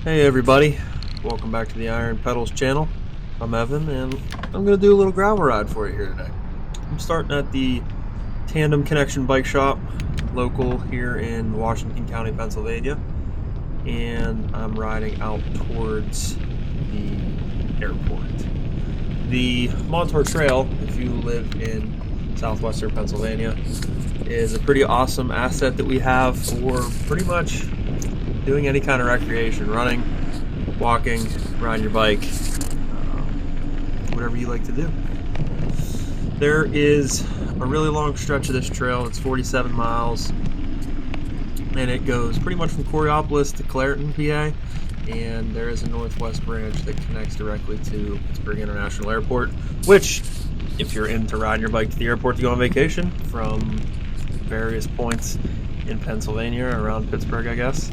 Hey everybody, welcome back to the Iron Pedals channel. I'm Evan and I'm going to do a little gravel ride for you here today. I'm starting at the Tandem Connection Bike Shop, local here in Washington County, Pennsylvania, and I'm riding out towards the airport. The Montour Trail, if you live in southwestern Pennsylvania, is a pretty awesome asset that we have for pretty much doing any kind of recreation, running, walking, riding your bike, whatever you like to do. There is a really long stretch of this trail. It's 47 miles, and it goes pretty much from Coriopolis to Clareton, PA, and there is a northwest branch that connects directly to Pittsburgh International Airport, which, if you're into riding your bike to the airport to go on vacation from various points in Pennsylvania, around Pittsburgh, I guess,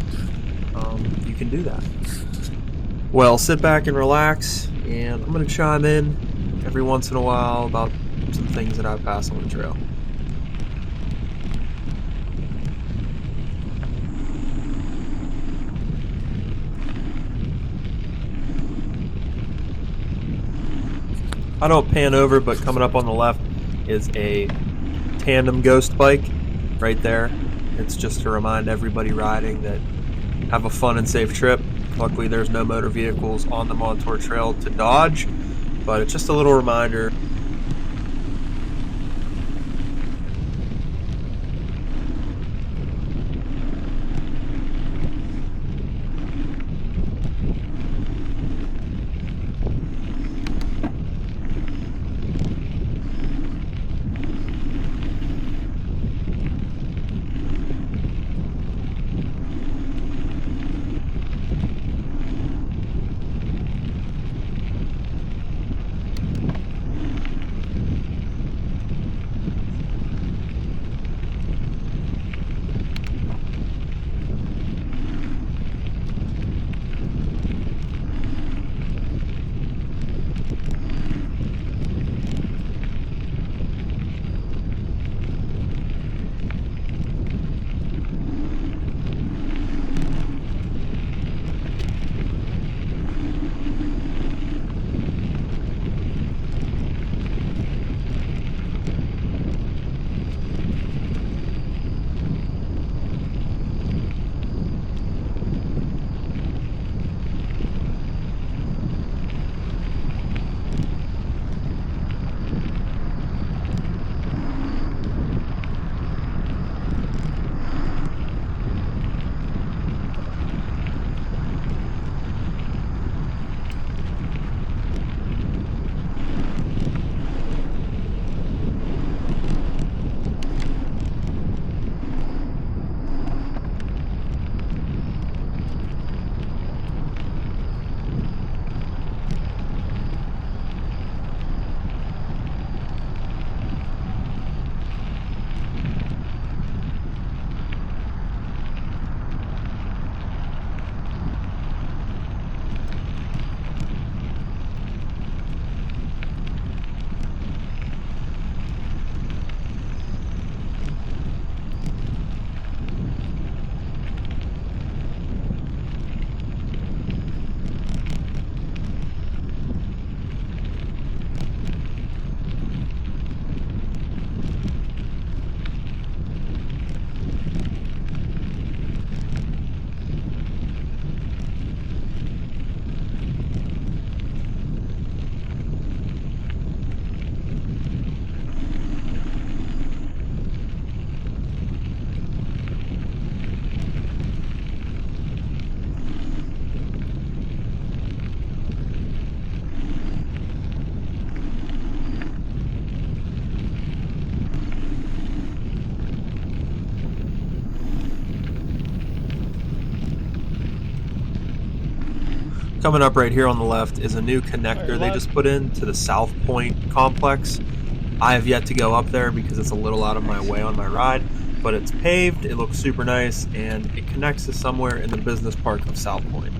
you can do that. Well, sit back and relax, and I'm going to chime in every once in a while about some things that I pass on the trail. I don't pan over, but coming up on the left is a Tandem Ghost bike right there. It's just to remind everybody riding that have a fun and safe trip. Luckily, there's no motor vehicles on the Montour Trail to dodge, but it's just a little reminder. Coming up right here on the left is a new connector they just put in to the South Point complex. I have yet to go up there because it's a little out of my way on my ride, but it's paved, it looks super nice, and it connects to somewhere in the business park of South Point.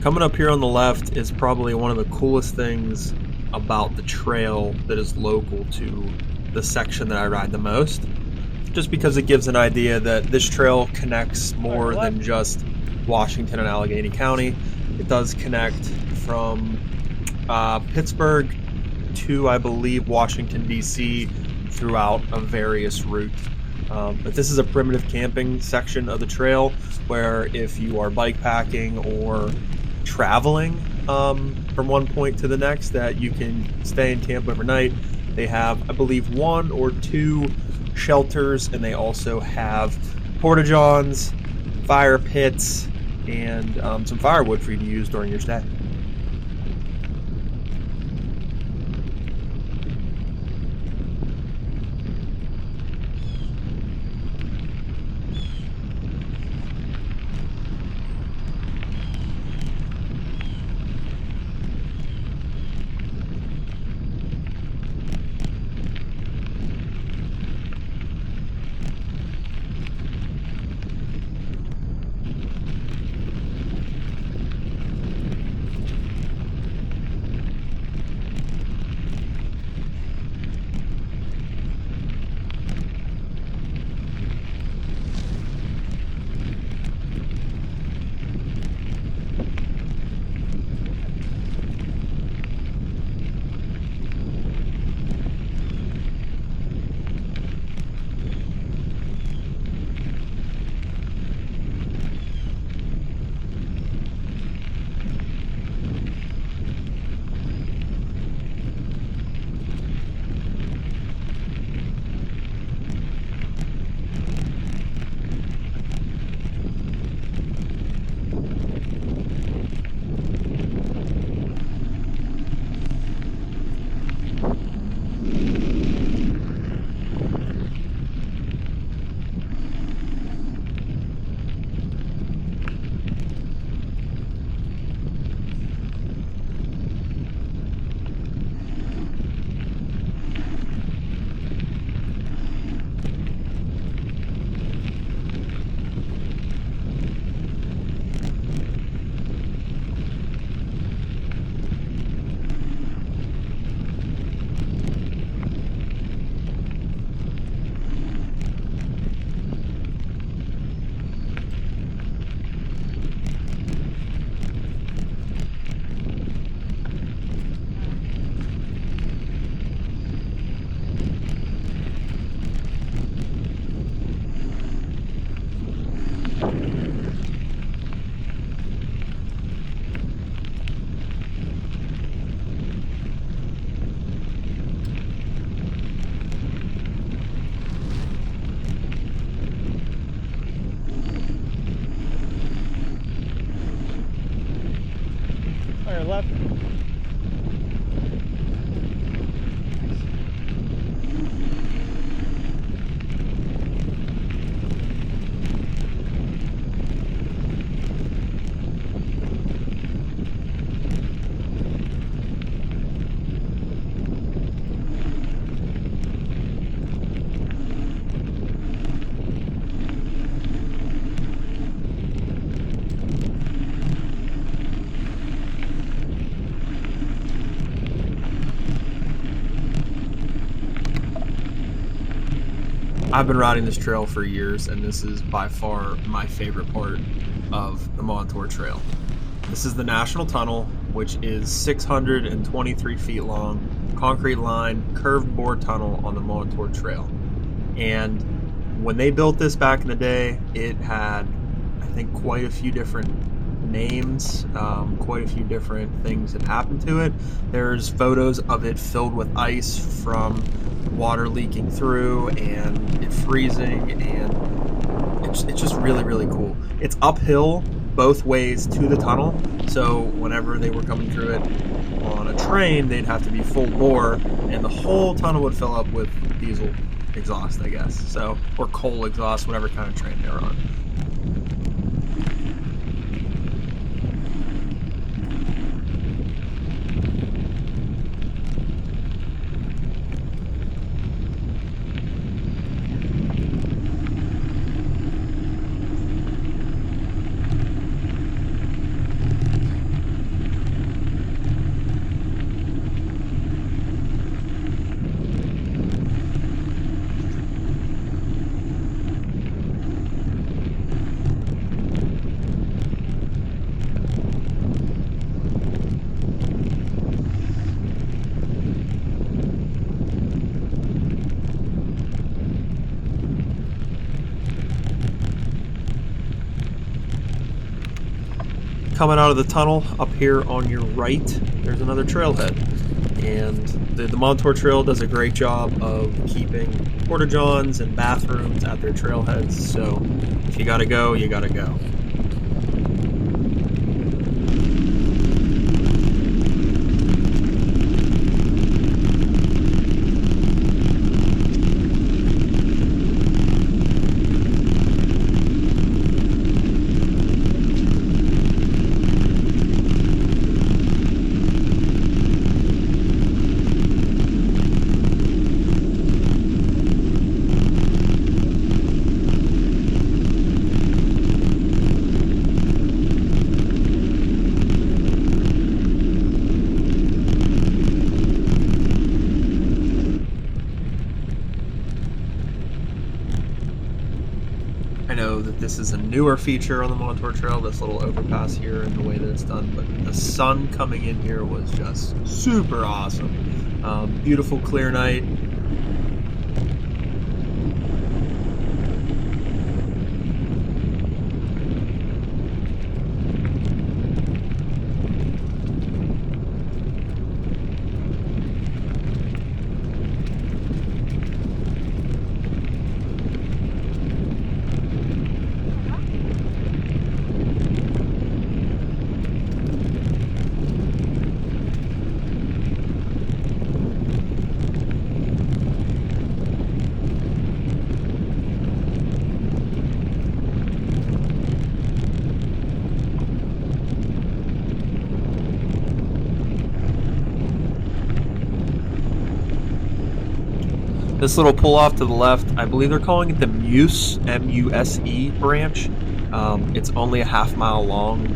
Coming up here on the left is probably one of the coolest things about the trail that is local to the section that I ride the most, just because it gives an idea that this trail connects more than just Washington and Allegheny County. It does connect from Pittsburgh to, I believe, Washington, D.C. throughout a various route. But this is a primitive camping section of the trail where if you are bike packing or traveling from one point to the next, that you can stay and camp overnight. They have, I believe, 1 or 2 shelters, and they also have porta-johns, fire pits, and some firewood for you to use during your stay. Fire left. I've been riding this trail for years, and this is by far my favorite part of the Montour Trail. This is the National Tunnel, which is 623 feet long, concrete lined, curved bore tunnel on the Montour Trail. And when they built this back in the day, it had, I think, quite a few different names, quite a few different things that happened to it. There's photos of it filled with ice from water leaking through and it freezing, and it's just really, really cool. It's uphill both ways to the tunnel, so whenever they were coming through it on a train, they'd have to be full bore, and the whole tunnel would fill up with diesel exhaust, I guess, so, or coal exhaust, whatever kind of train they were on. Coming out of the tunnel, up here on your right, there's another trailhead. And the Montour Trail does a great job of keeping porta-johns and bathrooms at their trailheads. So if you gotta go, you gotta go. I know that this is a newer feature on the Montour Trail, this little overpass here and the way that it's done, but the sun coming in here was just super awesome. Beautiful clear night. This little pull off to the left, I believe they're calling it the Muse, M-U-S-E branch. It's only a half-mile long,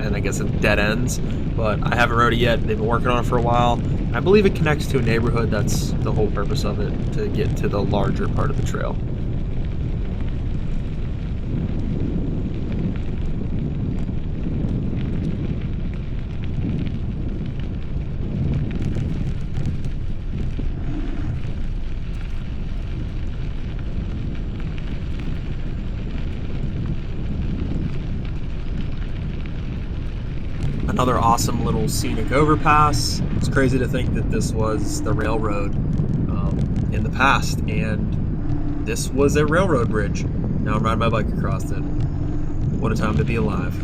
and I guess it dead ends, but I haven't rode it yet. They've been working on it for a while. I believe it connects to a neighborhood. That's the whole purpose of it, to get to the larger part of the trail. Another awesome little scenic overpass. It's crazy to think that this was the railroad in the past, and this was a railroad bridge. Now I'm riding my bike across it. What a time to be alive.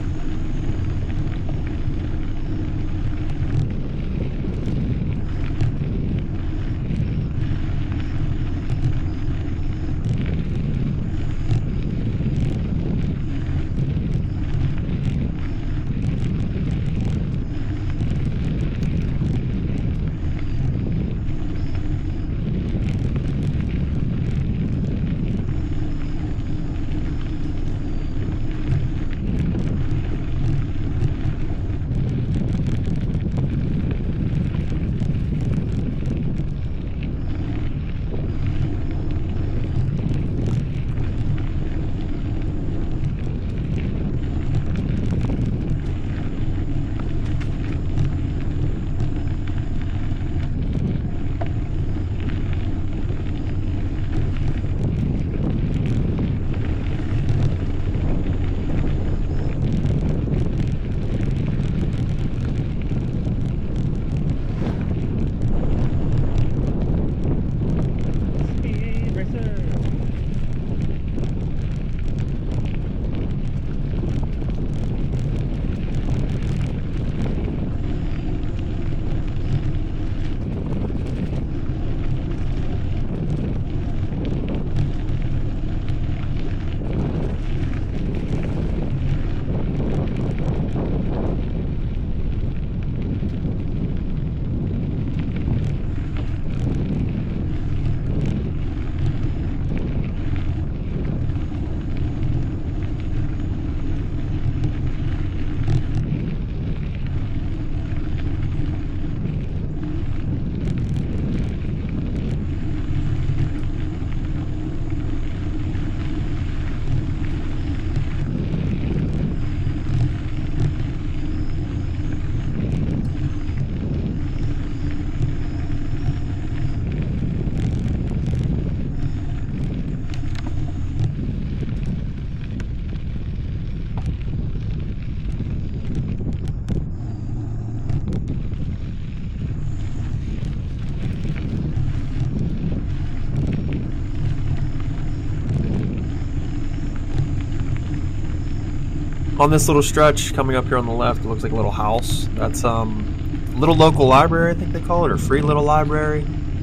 On this little stretch coming up here on the left, it looks like a little house. That's little local library, I think they call it, or free little library.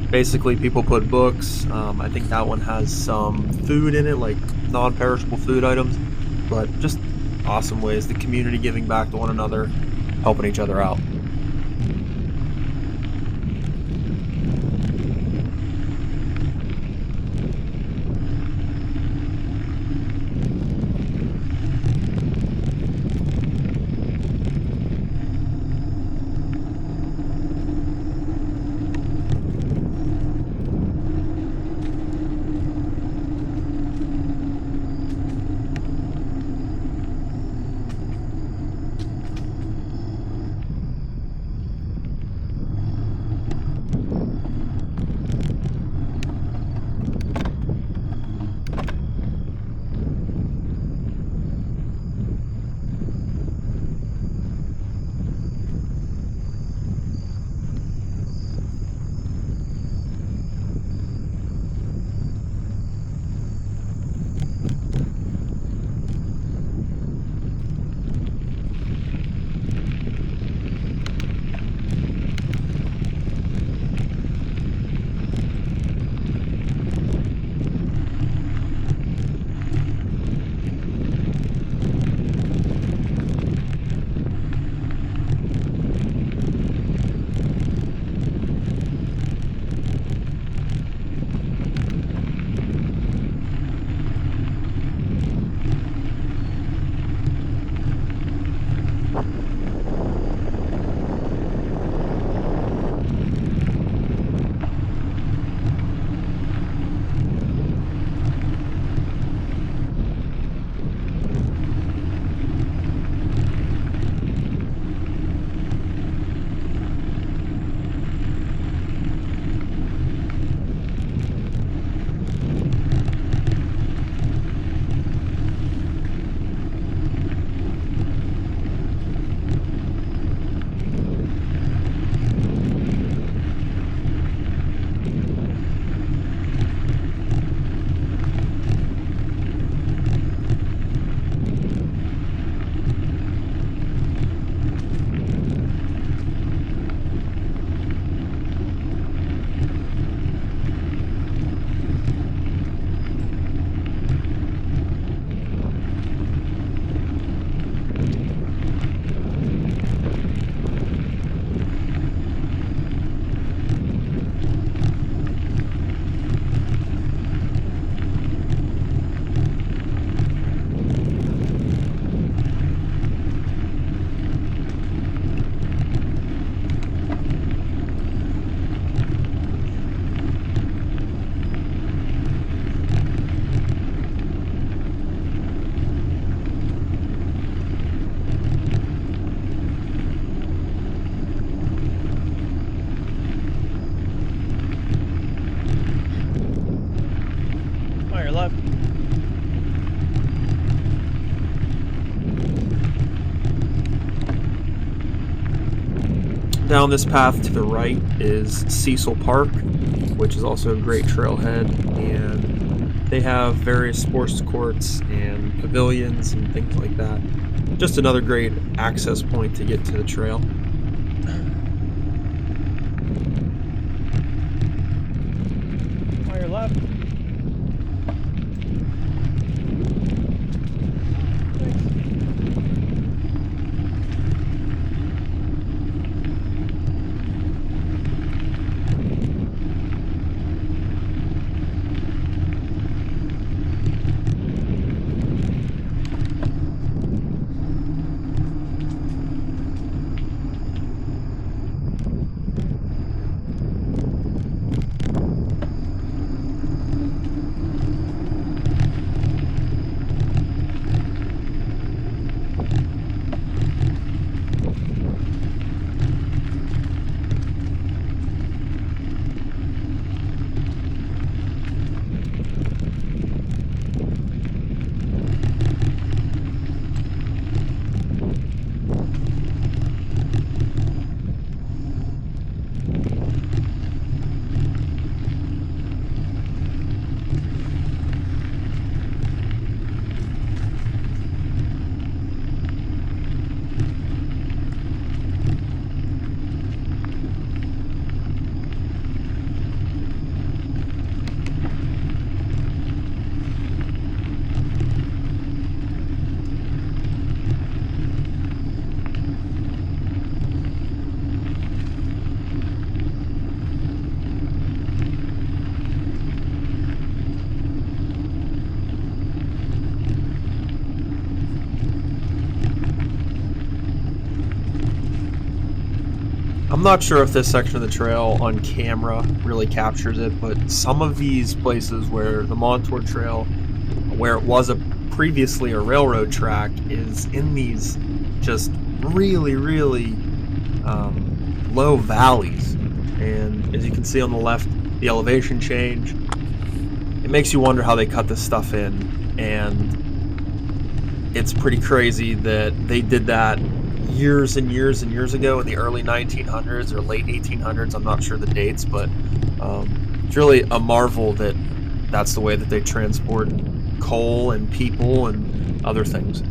Basically, people put books. I think that one has some food in it, like non-perishable food items, but just awesome ways, the community giving back to one another, helping each other out. Down this path to the right is Cecil Park, which is also a great trailhead, and they have various sports courts and pavilions and things like that. Just another great access point to get to the trail. On your left. I'm not sure if this section of the trail on camera really captures it, but some of these places where the Montour Trail, where it was previously a railroad track, is in these just really, really low valleys. And as you can see on the left, the elevation change, it makes you wonder how they cut this stuff in. And it's pretty crazy that they did that years and years and years ago in the early 1900s or late 1800s. I'm not sure the dates, but it's really a marvel that that's the way that they transport coal and people and other things.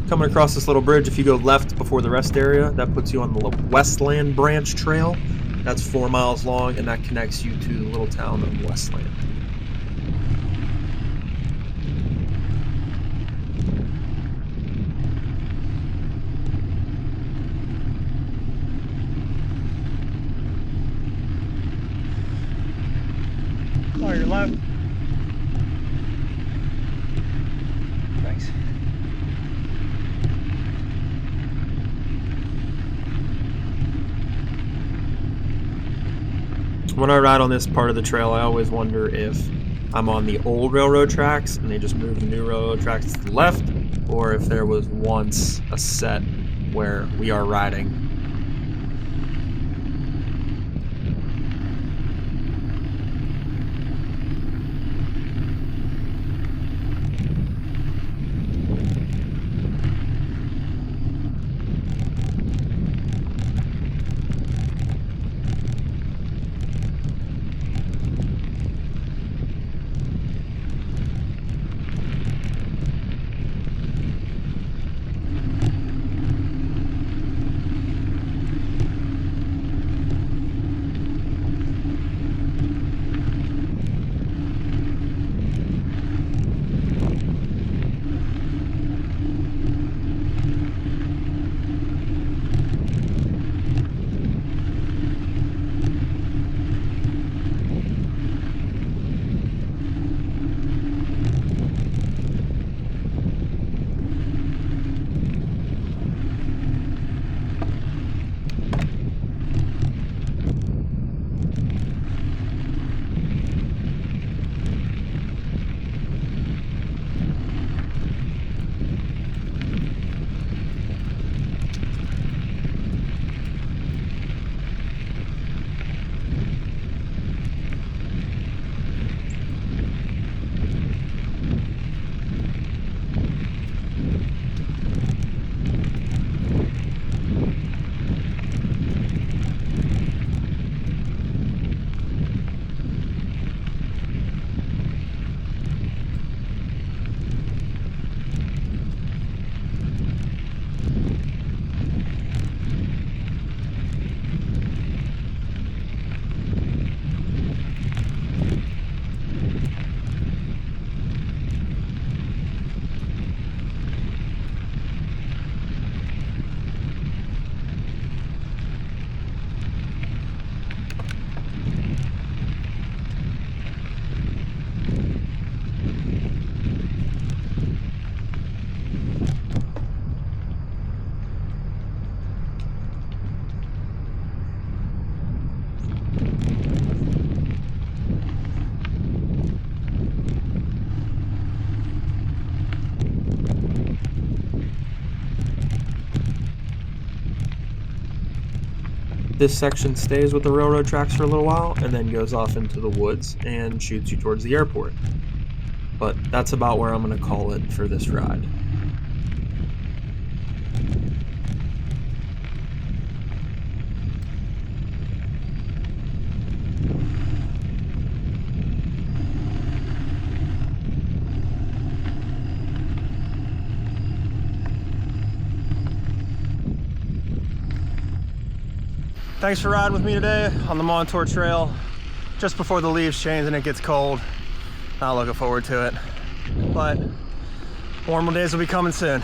Coming across this little bridge, if you go left before the rest area, that puts you on the Westland Branch Trail. That's 4 miles long, and that connects you to the little town of Westland. Oh, your left. Thanks. When I ride on this part of the trail, I always wonder if I'm on the old railroad tracks and they just moved the new railroad tracks to the left, or if there was once a set where we are riding. This section stays with the railroad tracks for a little while and then goes off into the woods and shoots you towards the airport. But that's about where I'm going to call it for this ride. Thanks for riding with me today on the Montour Trail. Just before the leaves change and it gets cold. Not looking forward to it. But warmer days will be coming soon.